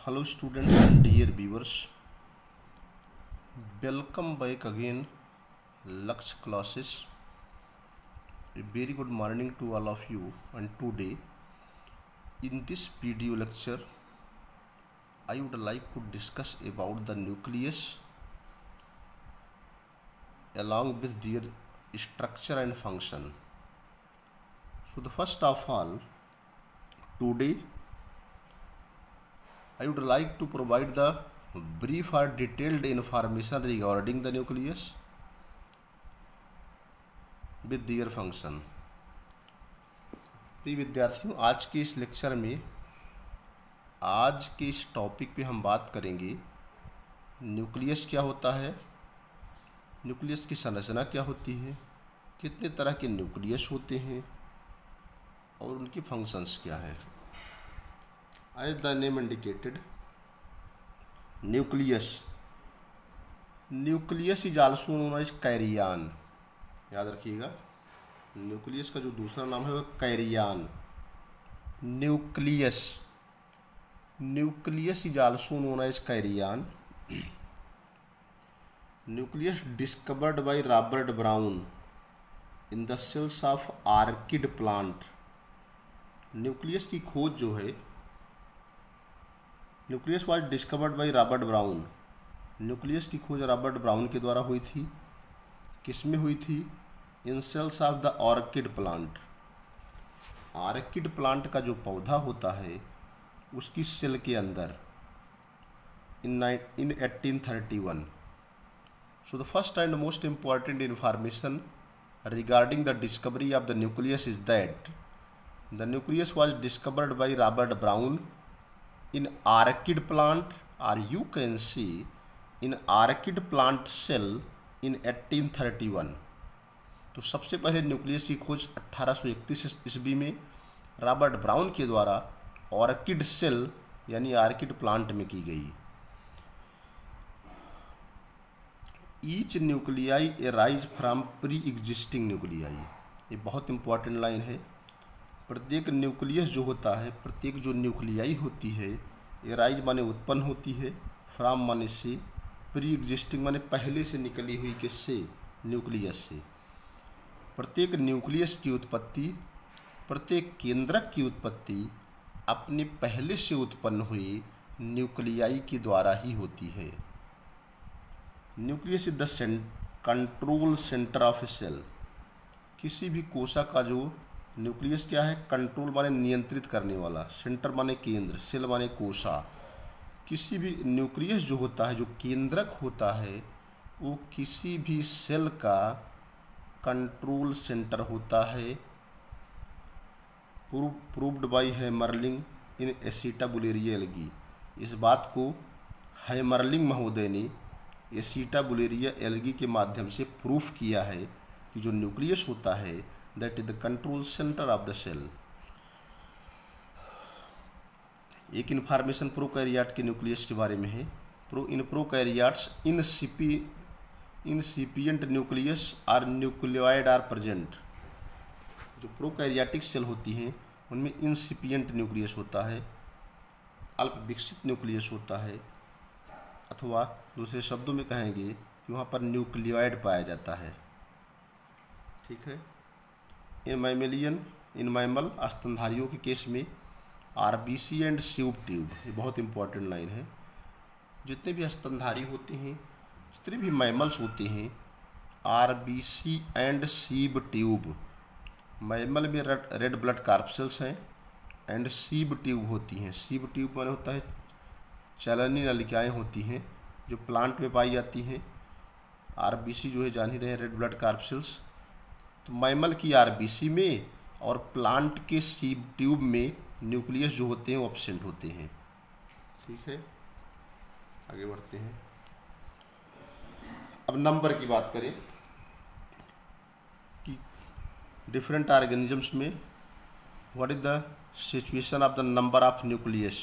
Hello students and dear viewers, welcome back again Laksh classes. A very good morning to all of you, and today in this video lecture I would like to discuss about the nucleus along with their structure and function. So the first of all, today I would like to provide the brief or detailed information regarding the nucleus with their function. प्रिय विद्यार्थियों, आज के इस lecture में आज के इस topic पे हम बात करेंगे न्यूक्लियस क्या होता है, न्यूक्लियस की संरचना क्या होती है, कितने तरह के न्यूक्लियस होते हैं और उनकी फंक्शंस क्या हैं. As the name indicated, nucleus is also known as karyon. याद रखिएगा, न्यूक्लियस का जो दूसरा नाम है वो karyon. Nucleus is also known as karyon. Nucleus discovered by Robert Brown in the cells of orchid plant. Nucleus की खोज जो है, nucleus was discovered by Robert brown. Nucleus की खोज रॉबर्ट ब्राउन के द्वारा हुई थी. किसमें हुई थी? In cells of the orchid plant. Orchid plant का जो पौधा होता है उसकी सेल के अंदर in 1831. So the first and most important information regarding the discovery of the nucleus is that the nucleus was discovered by Robert Brown in orchid plant, or you can see in orchid plant cell in 1831. तो सबसे पहले nucleus की खोज 1831 ईस्वी में Robert brown के द्वारा orchid cell यानी ऑर्किड प्लांट में की गई. Each nuclei arise from pre existing nuclei. ये बहुत इंपॉर्टेंट लाइन है. प्रत्येक न्यूक्लियस जो होता है, प्रत्येक जो न्यूक्लियाई होती है, एराइज माने उत्पन्न होती है, फ्रॉम माने से, प्री एग्जिस्टिंग माने पहले से निकली हुई किससे? न्यूक्लियस से. प्रत्येक न्यूक्लियस की उत्पत्ति, प्रत्येक केंद्रक की उत्पत्ति अपने पहले से उत्पन्न हुई न्यूक्लियाई के द्वारा ही होती है. Nucleus is the control centre of a cell. किसी भी कोशिका का जो न्यूक्लियस क्या है? कंट्रोल माने नियंत्रित करने वाला, सेंटर माने केंद्र, सेल माने कोशिका. किसी भी न्यूक्लियस जो होता है, जो केंद्रक होता है, वो किसी भी सेल का कंट्रोल सेंटर होता है. Proved by Hammerling in Acetabularia algae. इस बात को हैमरलिंग महोदय ने एसिटाबुलेरिया एल्गी के माध्यम से प्रूफ किया है कि जो न्यूक्लियस होता है that is the control centre of the cell. एक इन्फॉर्मेशन प्रोकैरियोट के न्यूक्लियस के बारे में है. इन प्रोकैरियोट्स इनसिपिएंट न्यूक्लियस और न्यूक्लियोइड आर प्रेजेंट. जो प्रोकैरियोटिक सेल होती हैं उनमें इनसिपिएंट न्यूक्लियस होता है, अल्प विकसित न्यूक्लियस होता है, अथवा दूसरे शब्दों में कहेंगे कि वहाँ पर न्यूक्लियोइड पाया जाता है. ठीक है. इन मैमल स्तनधारियों के केस में आरबीसी एंड सीब ट्यूब. ये बहुत इंपॉर्टेंट लाइन है. जितने भी स्तनधारी होते हैं, जितने भी मैमल्स होते हैं, RBC and sieve tube. Mammal में रेड ब्लड कार्पसेल्स हैं एंड सीब ट्यूब होती हैं. सीब ट्यूब माने होता है चलनी नलिकाएँ होती हैं जो प्लांट में पाई जाती हैं. आरबीसी जो है जान ही रहे हैं, रेड ब्लड कार्पसेल्स. तो मैमल की आरबीसी में और प्लांट के सीब ट्यूब में न्यूक्लियस जो होते हैं वो एब्सेंट होते हैं. ठीक है, आगे बढ़ते हैं. अब नंबर की बात करें कि डिफरेंट ऑर्गेनिजम्स में what is the situation of the number of nucleus.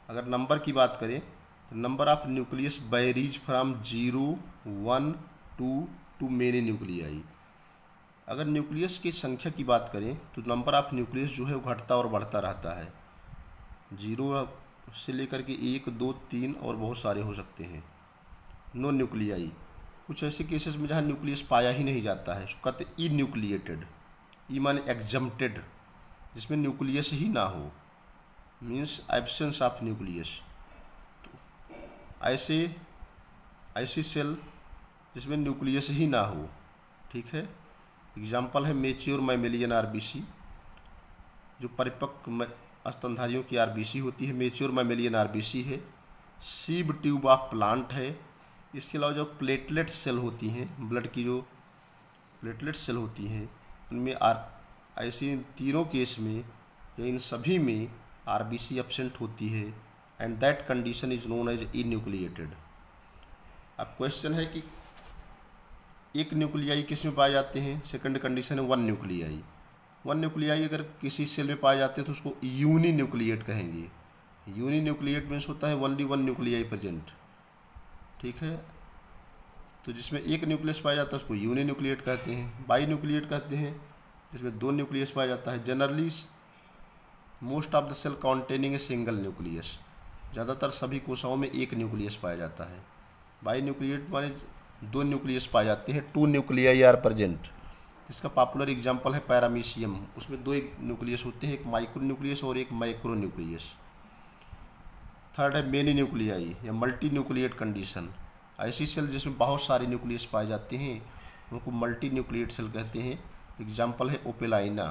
अगर नंबर की बात करें तो number of nucleus varies from 0, 1, 2 to many nuclei. अगर न्यूक्लियस की संख्या की बात करें तो नंबर ऑफ न्यूक्लियस जो है वो घटता और बढ़ता रहता है. 0 से लेकर के 1, 2, 3 और बहुत सारे हो सकते हैं। नो न्यूक्लियाई, कुछ ऐसे केसेस में जहाँ न्यूक्लियस पाया ही नहीं जाता है, उसको कहते हैं इन्यूक्लिएटेड। ई माने एग्जम्प्टेड, जिसमें न्यूक्लियस ही ना हो, मीन्स एब्सेंस ऑफ न्यूक्लियस। तो ऐसी सेल जिसमें न्यूक्लियस ही ना हो, ठीक है। एग्जाम्पल है मेच्योर मैमेलियन आरबीसी, जो परिपक्व स्तनधारियों की आरबीसी होती है, मेच्योर मैमेलियन आरबीसी है। सीब ट्यूब ऑफ प्लांट है। इसके अलावा जो प्लेटलेट सेल होती हैं, ब्लड की जो प्लेटलेट सेल होती हैं, उनमें ऐसे तीनों केस में या इन सभी में आरबीसी एब्सेंट होती है, and that condition is known as enucleated. अब क्वेश्चन है कि एक न्यूक्लियाई किस में पाए जाते हैं? सेकंड कंडीशन है वन न्यूक्लियाई। वन न्यूक्लियाई अगर किसी सेल में पाए जाते हैं तो उसको यूनी न्यूक्लिएट कहेंगे। यूनी न्यूक्लिएट मीन्स होता है ओनली वन न्यूक्लियाई प्रेजेंट, ठीक है। तो जिसमें एक न्यूक्लियस पाया जाता है उसको यूनी न्यूक्लिएट कहते हैं। बाई न्यूक्लिएट कहते हैं जिसमें दो न्यूक्लियस पाया जाता है। Generally most of the cell containing a single nucleus, ज़्यादातर सभी कोशिकाओं में एक न्यूक्लियस पाया जाता है। बाई न्यूक्लिएट माने दो न्यूक्लियस पाए जाते हैं, टू न्यूक्लियाई आर प्रेजेंट। इसका पॉपुलर एग्जांपल है पैरामीशियम, उसमें दो एक न्यूक्लियस होते हैं, एक माइक्रो न्यूक्लियस और एक माइक्रो न्यूक्लियस। थर्ड है मेनी न्यूक्लियाई या मल्टी न्यूक्लिएट कंडीशन। ऐसी सेल जिसमें बहुत सारे न्यूक्लियस पाए जाते हैं उनको मल्टी न्यूक्लिएट सेल कहते हैं। एग्जाम्पल है ओपेलाइना,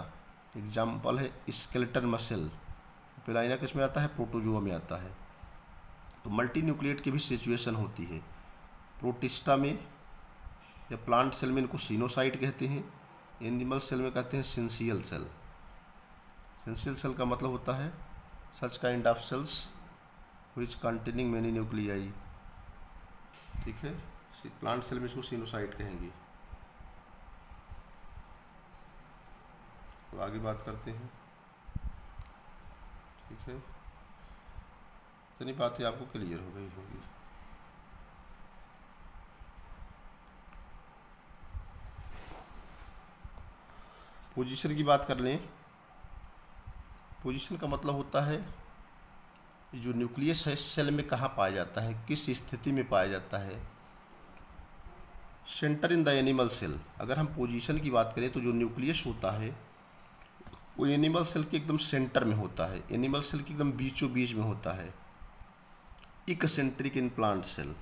एग्जाम्पल है स्केलेटन मसल। ओपेलाइना किस में आता है? प्रोटोजोआ में आता है। तो मल्टी न्यूक्लिएट की भी सिचुएशन होती है। प्रोटिस्टा में या प्लांट सेल में इनको सिनोसाइट कहते हैं, एनिमल सेल में कहते हैं सिंसियल सेल। सिंसियल सेल का मतलब होता है such kind of cells which containing many nuclei, ठीक है। प्लांट सेल में इसको सिनोसाइट कहेंगे। तो आगे बात करते हैं, ठीक है। इतनी बातें आपको क्लियर हो गई होगी। पोजीशन की बात कर लें। पोजीशन का मतलब होता है जो न्यूक्लियस है सेल में कहाँ पाया जाता है, किस स्थिति में पाया जाता है। Centre in the animal cell. अगर हम पोजीशन की बात करें तो जो न्यूक्लियस होता है वो एनिमल सेल के एकदम सेंटर में होता है, एनिमल सेल के एकदम बीचों बीच में होता है। इकसेंट्रिक इन प्लांट सेल।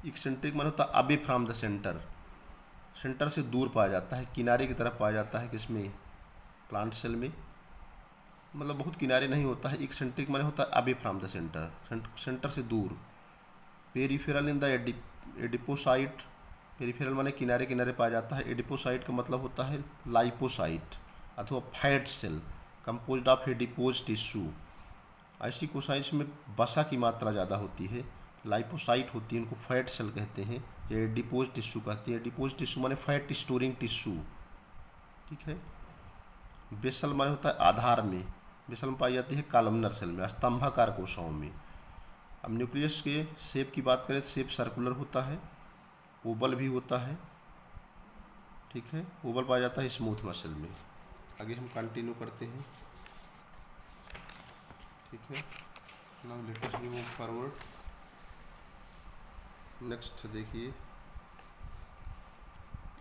इकसेंट्रिक मतलब होता है away from the centre, centre से दूर पाया जाता है, किनारे की तरफ पाया जाता है। किसमें? प्लांट सेल में। मतलब बहुत किनारे नहीं होता है। इकसेंट्रिक माने होता है away from the centre, centre से दूर। Peripheral in the adipocyte. Peripheral माने किनारे किनारे पाया जाता है। एडिपोसाइट का मतलब होता है लाइपोसाइट अथवा fat cell composed of adipose tissue. ऐसी कोशिकाएं में वसा की मात्रा ज़्यादा होती है, लाइपोसाइट होती है, उनको फैट सेल कहते हैं या एडिपोज टिश्यू कहते हैं। एडिपोज टिश्यू माने फैट स्टोरिंग टिश्यू, ठीक है। बेसल माने होता है आधार में। बेसल में पाई जाती है कॉलमनर सेल में, स्तंभाकार कोशिकाओं में। अब न्यूक्लियस के शेप की बात करें तो शेप सर्कुलर होता है, ओवल भी होता है, ठीक है। ओवल पाया जाता है स्मूथ मसल में। आगे हम कंटिन्यू करते हैं, ठीक है। Now let us move forward. Next देखिए,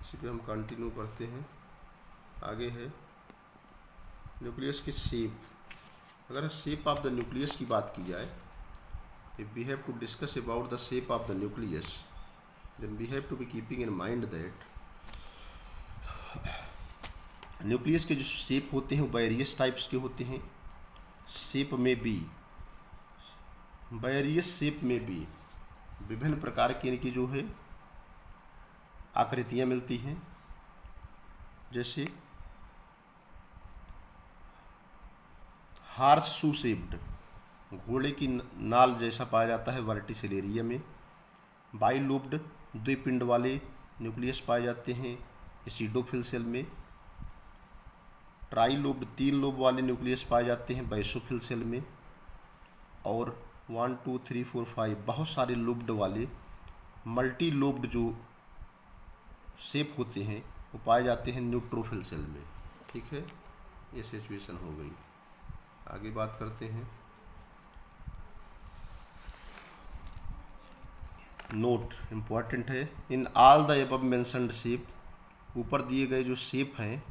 इसी पे हम कंटिन्यू करते हैं। आगे है न्यूक्लियस की शेप। अगर शेप ऑफ द न्यूक्लियस की बात की जाए, if we have to discuss about the shape of the nucleus, then we have to be keeping in mind that nucleus के जो शेप होते हैं वो वेरियस टाइप्स के होते हैं। शेप में भी वेरियस शेप में भी विभिन्न प्रकार की इनकी जो है आकृतियाँ मिलती हैं। जैसे हार्स शू शेप्ड, घोड़े की नाल जैसा पाया जाता है वर्टिसिल एरिया में। बाइलोब्ड, द्विपिंड वाले न्यूक्लियस पाए जाते हैं एसिडोफिल सेल में। ट्राइलोब्ड, तीन लोब वाले न्यूक्लियस पाए जाते हैं बेसोफिल सेल में। और 1, 2, 3, 4, 5 बहुत सारे लोब्ड वाले मल्टी लोब्ड जो शेप होते हैं वो पाए जाते हैं न्यूट्रोफिल सेल में, ठीक है। ये सिचुएशन हो गई। आगे बात करते हैं नोट इम्पॉर्टेंट है, in all the above mentioned shape, ऊपर दिए गए जो शेप हैं,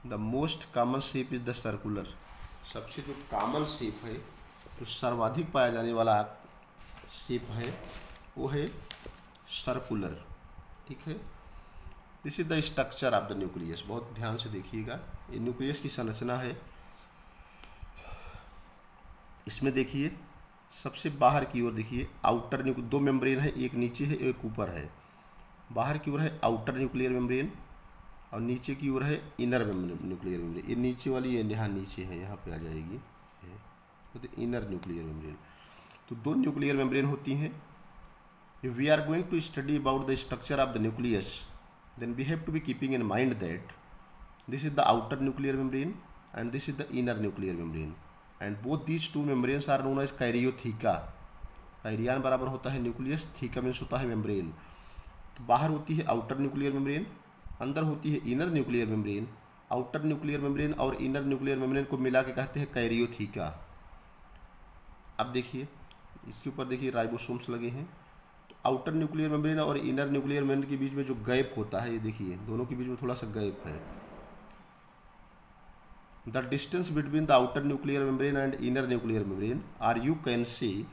the most common shape is the circular, सबसे जो कॉमन शेप है, जो सर्वाधिक पाया जाने वाला शेप है वो है सर्कुलर। ठीक है, this is the structure of the nucleus. बहुत ध्यान से देखिएगा, ये न्यूक्लियस की संरचना है। इसमें देखिए सबसे बाहर की ओर देखिए आउटर दो मेम्ब्रेन है, एक नीचे है एक ऊपर है। बाहर की ओर है आउटर न्यूक्लियर मेम्ब्रेन और नीचे की ओर है इनर न्यूक्लियर मेम्ब्रेन। ये नीचे वाली ये यहाँ नीचे है, यहाँ पे आ जाएगी, तो इनर न्यूक्लियर मेम्ब्रेन। तो दो न्यूक्लियर मेम्ब्रेन होती हैं। If we are going to study about the structure of the nucleus, then we have to be keeping in mind that this is the outer nuclear membrane and this is the inner nuclear membrane, and both these two membranes are known as karyotheca। कायरियन बराबर होता है nucleus, theca means होता है membrane. तो बाहर होती है outer nuclear membrane, अंदर होती है inner nuclear membrane. Outer nuclear membrane और इनर न्यूक्लियर मेम्ब्रेन को मिला के कहते हैं कैरियोथीका। अब देखिए इसके ऊपर देखिए राइबोसोम्स लगे हैं। आउटर न्यूक्लियर मेम्ब्रेन और इनर न्यूक्लियर मेम्ब्रेन के बीच में जो गैप होता है, ये देखिए दोनों के बीच में थोड़ा सा गैप है। The distance between the outer nuclear membrane and inner nuclear membrane, are you can see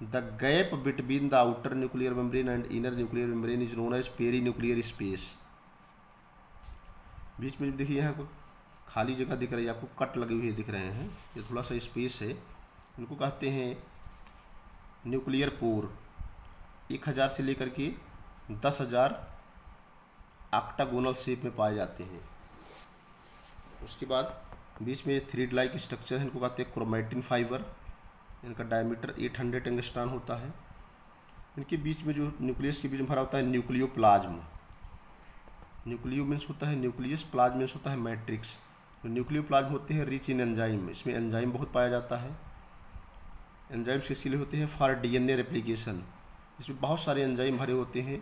the gap between the outer nuclear membrane and inner nuclear membrane is known as peri nuclear space. बीच में देखिए यहाँ को खाली जगह दिख रही है, आपको कट लगे हुए दिख रहे हैं, ये थोड़ा सा स्पेस है, इनको कहते हैं न्यूक्लियर पोर। 1000 से लेकर के 10,000 ऑक्टागोनल शेप में पाए जाते हैं। उसके बाद बीच में थ्रेड लाइक स्ट्रक्चर है, इनको कहते हैं क्रोमैटिन फाइबर। इनका डायमीटर 800 एंगस्ट्रॉन होता है। इनके बीच में जो न्यूक्लियस के बीच में भरा होता है न्यूक्लियोप्लाज्म। न्यूक्लियो मीन्स होता है न्यूक्लियस, प्लाज्म मीन्स होता है मैट्रिक्स। तो न्यूक्लियोप्लाज्म होते हैं रिच इन एंजाइम, इसमें एंजाइम बहुत पाया जाता है। एंजाइम्स किसके लिए होते हैं? For DNA replication. इसमें बहुत सारे एंजाइम भरे होते हैं,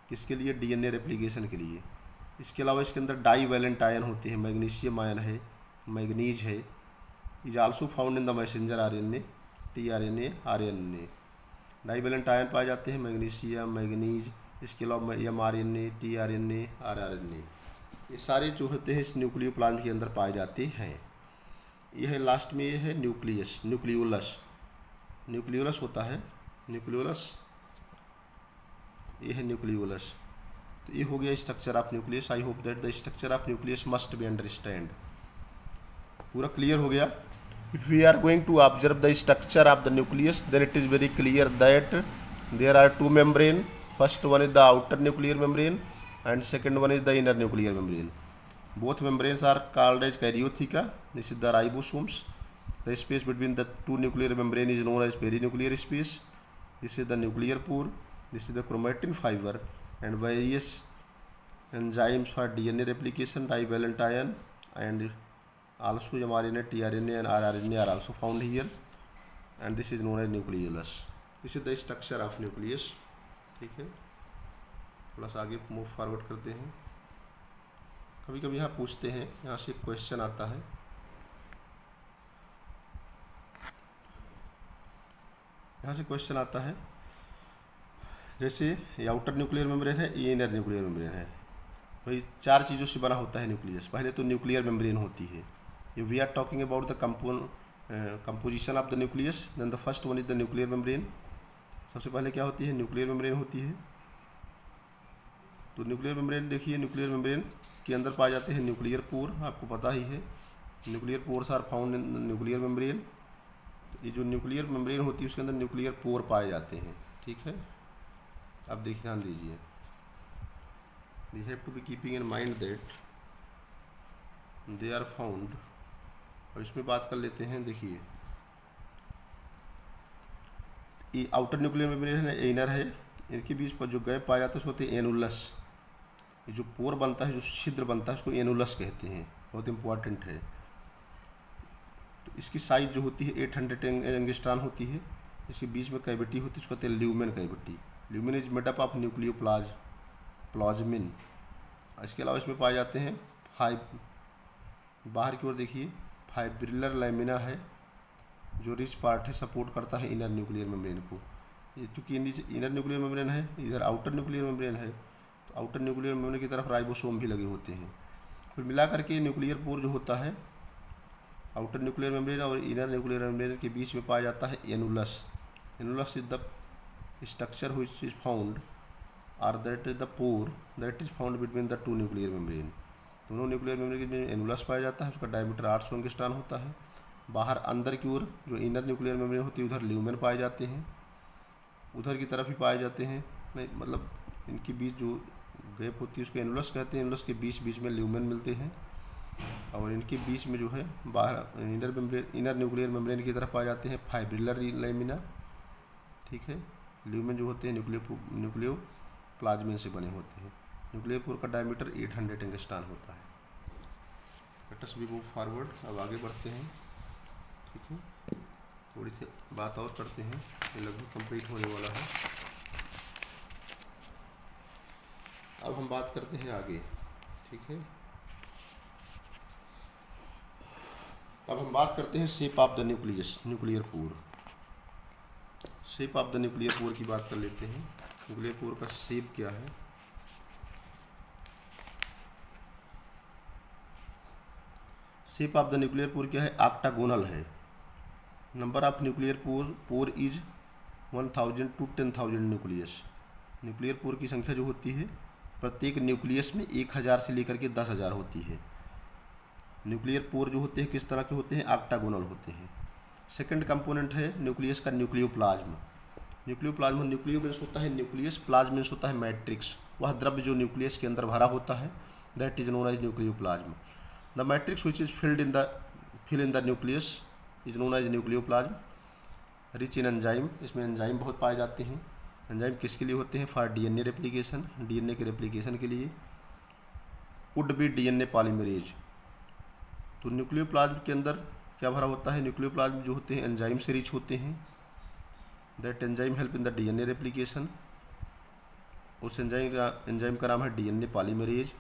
किसके लिए? डीएनए रेप्लिकेशन के लिए। इसके अलावा इसके अंदर डाईवैलेंट आयन होते हैं, मैग्नीशियम आयन है, मैग्नीज है। Is also found in the messenger RNA, tRNA, RNA. Divalent ion पाए जाते हैं, मैग्नीशियम, मैग्नीज, इसके अलावा एमआरएनए, टीआरएनए, आरआरएनए। ये सारे जो होते हैं इस न्यूक्लियोप्लाज्म के अंदर पाए जाते हैं। यह है लास्ट में, ये है न्यूक्लियस, न्यूक्लियोलस। न्यूक्लियोलस होता है, न्यूक्लियोलस, ये है न्यूक्लियोलस। तो ये हो गया structure of nucleus. I hope that the structure of nucleus must be understand. पूरा क्लियर हो गया। If we are going to observe the structure of the nucleus, then it is very clear that there are two membrane. First one is the outer nuclear membrane and second one is the inner nuclear membrane. Both membranes are called as karyotheca. This is the ribosomes. The space between the two nuclear membrane is known as perinuclear space. This is the nuclear pore. This is the chromatin fiber and various enzymes for DNA replication, divalent ion, and also mRNA, tRNA and rRNA are also found here. And this is known as nucleolus. This is the structure of nucleus. ठीक है, थोड़ा सा आगे move forward करते हैं। कभी कभी यहाँ पूछते हैं, यहाँ से एक क्वेश्चन आता है, यहाँ से क्वेश्चन आता है जैसे ये आउटर न्यूक्लियर मेम्ब्रेन है, ये इनर न्यूक्लियर मेम्ब्रेन है। भाई 4 चीज़ों से बना होता है न्यूक्लियस। पहले तो न्यूक्लियर मेम्ब्रेन होती है। ये we are talking about the composition of the nucleus. Then the first one is the nuclear membrane. सबसे पहले क्या होती है? न्यूक्लियर मेम्ब्रेन होती है। तो न्यूक्लियर मेम्ब्रेन देखिए, न्यूक्लियर मेम्ब्रेन के अंदर पाए जाते हैं न्यूक्लियर पोर, आपको पता ही है। Nuclear pores are found in nuclear membrane. तो ये जो न्यूक्लियर मेम्ब्रेन होती है उसके अंदर न्यूक्लियर पोर पाए जाते हैं। ठीक है, अब देखिए, ध्यान दीजिए, we have to be keeping in mind that they are found. और इसमें बात कर लेते हैं, देखिए ये आउटर न्यूक्लियर मेम्ब्रेन है, इनर है। इनके बीच पर जो गैप पाया जाता है उसको कहते हैं एनुलस। ये जो पोर बनता है, जो छिद्र बनता है, उसको एनुलस कहते हैं। बहुत इंपॉर्टेंट है। तो इसकी साइज जो होती है 800 एंगस्ट्रॉन होती है। इसके बीच में कैविटी होती है, उसको कहते हैं lumen cavity. Lumen is made up of plasmin. इसके अलावा इसमें पाए जाते हैं बाहर की ओर देखिए फाइब्रिलर लैमिना है, जो रिच पार्ट है, सपोर्ट करता है इनर न्यूक्लियर मेम्ब्रेन को। ये चूँकि नीचे इनर न्यूक्लियर मेम्ब्रेन है, इधर आउटर न्यूक्लियर मेम्ब्रेन है, तो आउटर न्यूक्लियर मेम्ब्रेन की तरफ राइबोसोम भी लगे होते हैं। कुल मिलाकर के न्यूक्लियर पोर जो होता है आउटर न्यूक्लियर मेम्ब्रेन और इनर न्यूक्लियर मेम्ब्रेन के बीच में पाया जाता है annulus. Annulus is the structure which is found और that is the pore that is found between the two nuclear membrane. दोनों न्यूक्लियर मेम्ब्रेन के बीच में एनुलस पाया जाता है, उसका डायमीटर 800 एंगस्ट्रॉन होता है। बाहर अंदर की ओर जो इनर न्यूक्लियर मेम्ब्रेन होती है उधर ल्यूमेन पाए जाते हैं, उधर की तरफ ही पाए जाते हैं, नहीं मतलब इनके बीच जो गैप होती है उसको एनुलस कहते हैं। एनुलस के बीच बीच में ल्यूमेन मिलते हैं और इनके बीच में जो है बाहर इनर न्यूक्लियर मेम्ब्रेन की तरफ आ जाते हैं फाइब्रिलर लेमिना, ठीक है। ल्यूमेन जो होते हैं न्यूक्लियो प्लाज्मिन से बने होते हैं। न्यूक्लियर पोर का डायमीटर 800 एंगस्ट्रॉन होता है। Let us we move forward, अब आगे बढ़ते हैं, ठीक है। थोड़ी सी बात और करते हैं, ये लगभग कंप्लीट होने वाला है। अब हम बात करते हैं आगे, ठीक है। अब हम बात करते हैं shape of the nuclear pore. Shape of the nuclear pore की बात कर लेते हैं। न्यूक्लियर पोर का शेप क्या है? Shape of the nuclear pore क्या है? ऑक्टागोनल है। Number of nuclear pore is 1000 to 10,000 nucleus. Nuclear pore की संख्या जो होती है प्रत्येक न्यूक्लियस में 1000 से लेकर के 10,000 होती है। न्यूक्लियर पोर जो होते हैं किस तरह के होते हैं? ऑक्टागोनल होते हैं। सेकंड कंपोनेंट है न्यूक्लियस का न्यूक्लियोप्लाज्म। न्यूक्लियोप्लाज्म, न्यूक्लियो मीन्स होता है न्यूक्लियस, प्लाज्म मीन्स होता है मैट्रिक्स, वह द्रव्य जो न्यूक्लियस के अंदर भरा होता है, that is known as nucleoplasm. The matrix which is fill in the nucleus is known as nucleoplasm. Rich in enzyme, इसमें एंजाइम बहुत पाए जाते हैं। एंजाइम किसके लिए होते हैं? फॉर डीएनए रेप्लिकेशन, डीएनए के रेप्लिकेशन के लिए। Would be DNA polymerase. तो न्यूक्लियोप्लाज्म के अंदर क्या भरा होता है? न्यूक्लियोप्लाज्म जो होते हैं एंजाइम से रिच होते हैं। That enzyme help in the DNA replication. उस एंजाइम का नाम है डीएनए पॉलीमरेज।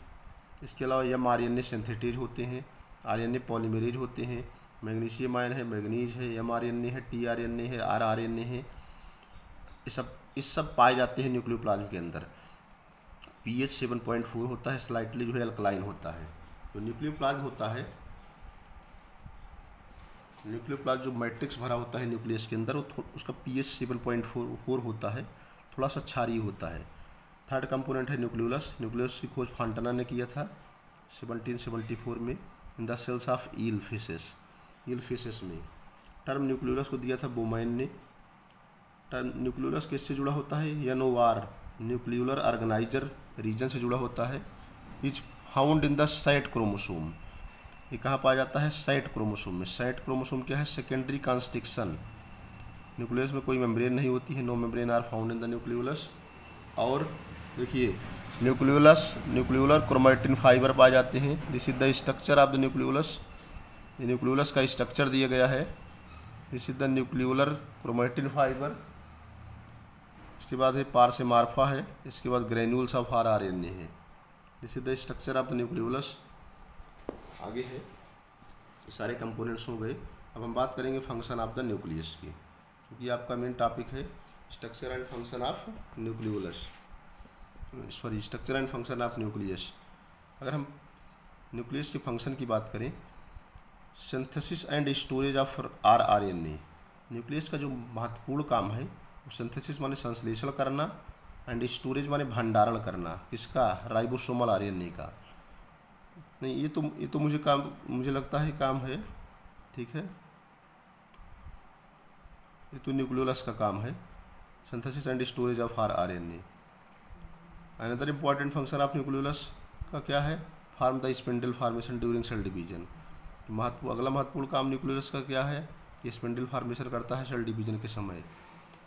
इसके अलावा mRNA सिंथेटेज होते हैं, आरएनए पॉलीमरेज होते हैं। मैग्नीशियम आयन है, मैग्नीज है, mRNA है, tRNA है, rRNA है, इस सब पाए जाते हैं न्यूक्लियोप्लाज्म के अंदर। pH 7.4 होता है, स्लाइटली जो है अल्कलाइन होता है। तो न्यूक्लियोप्लाज्म होता है, न्यूक्लियोप्लाज्म जो मैट्रिक्स भरा होता है न्यूक्लियस के अंदर, उसका pH 7.4 होता है, थोड़ा सा क्षारीय होता है। थर्ड कंपोनेंट है न्यूक्लियोलस। न्यूक्लियोलस की खोज फॉन्टाना ने किया था 1774 में in the cells of eel fishes में। टर्म न्यूक्लियोलस को दिया था बोमैन ने। टर्म न्यूक्लियोलस किससे जुड़ा होता है? NOR न्यूक्लियोलर ऑर्गेनाइजर रीजन से जुड़ा होता है। Is found in the site chromosome. ये कहाँ पाया जाता है? साइट क्रोमोसोम में। साइट क्रोमोसोम क्या है? Secondary constriction. न्यूक्लियस में कोई मेम्ब्रेन नहीं होती है, no membrane are found in the nucleolus. और देखिए न्यूक्लियोलर क्रोमैटिन फाइबर पाए जाते हैं। This is the structure of the nucleolus. ये न्यूक्लियोलस का स्ट्रक्चर दिया गया है। This is the nucleolar chromatin fibre. इसके बाद है पार्सेमार्फा है, इसके बाद ग्रेन्यूल्स ऑफ RNA है। This is the structure of the nucleolus. आगे है, ये सारे कंपोनेंट्स हो गए। अब हम बात करेंगे फंक्शन ऑफ द न्यूक्लियस की, क्योंकि आपका मेन टॉपिक है structure and function of nucleolus, structure and function of nucleus. अगर हम न्यूक्लियस के फंक्शन की बात करें, synthesis and storage of RNA। Nucleus का जो महत्वपूर्ण काम है वो सिंथेसिस माने संश्लेषण करना, एंड स्टोरेज माने भंडारण करना। किसका? राइबोसोमल RNA का। नहीं, ये तो मुझे लगता है काम है, ठीक है। ये तो न्यूक्लियोलस का काम है, synthesis and storage of RNA। Another important function of nucleolus का क्या है? Form the spindle formation during cell division. अगला महत्वपूर्ण काम न्यूक्लियोलस का क्या है? ये स्पिंडल फॉर्मेशन करता है सेल डिवीजन के समय।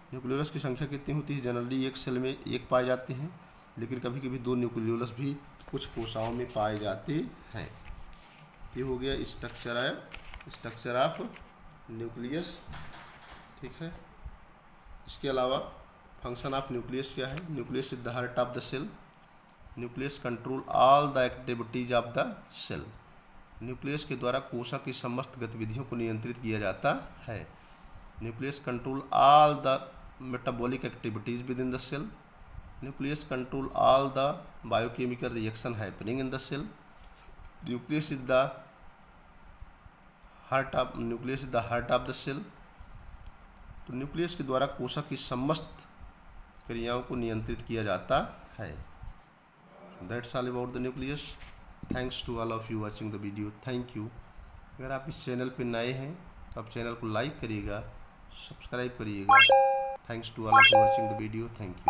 न्यूक्लियोलस की संख्या कितनी होती है? जनरली एक सेल में एक पाए जाते हैं, लेकिन कभी कभी 2 न्यूक्लियोलस भी कुछ कोशिकाओं में पाए जाते हैं। ये हो गया स्ट्रक्चर ऑफ न्यूक्लियस, ठीक है। इसके अलावा फंक्शन ऑफ न्यूक्लियस क्या है? Nucleus is the heart of the cell. Nucleus control all the activities of the cell. Nucleus के द्वारा कोशिका की समस्त गतिविधियों को नियंत्रित किया जाता है। Nucleus control all the metabolic activities within the cell. Nucleus control all the biochemical reaction happening in the cell. Nucleus is the heart of the cell. तो न्यूक्लियस के द्वारा कोशिका की समस्त क्रियाओं को नियंत्रित किया जाता है. That's all about the nucleus. Thanks to all of you watching the video. Thank you. अगर आप इस चैनल पर नए हैं तो आप चैनल को लाइक करिएगा, सब्सक्राइब करिएगा. Thanks to all of you watching the video. Thank you.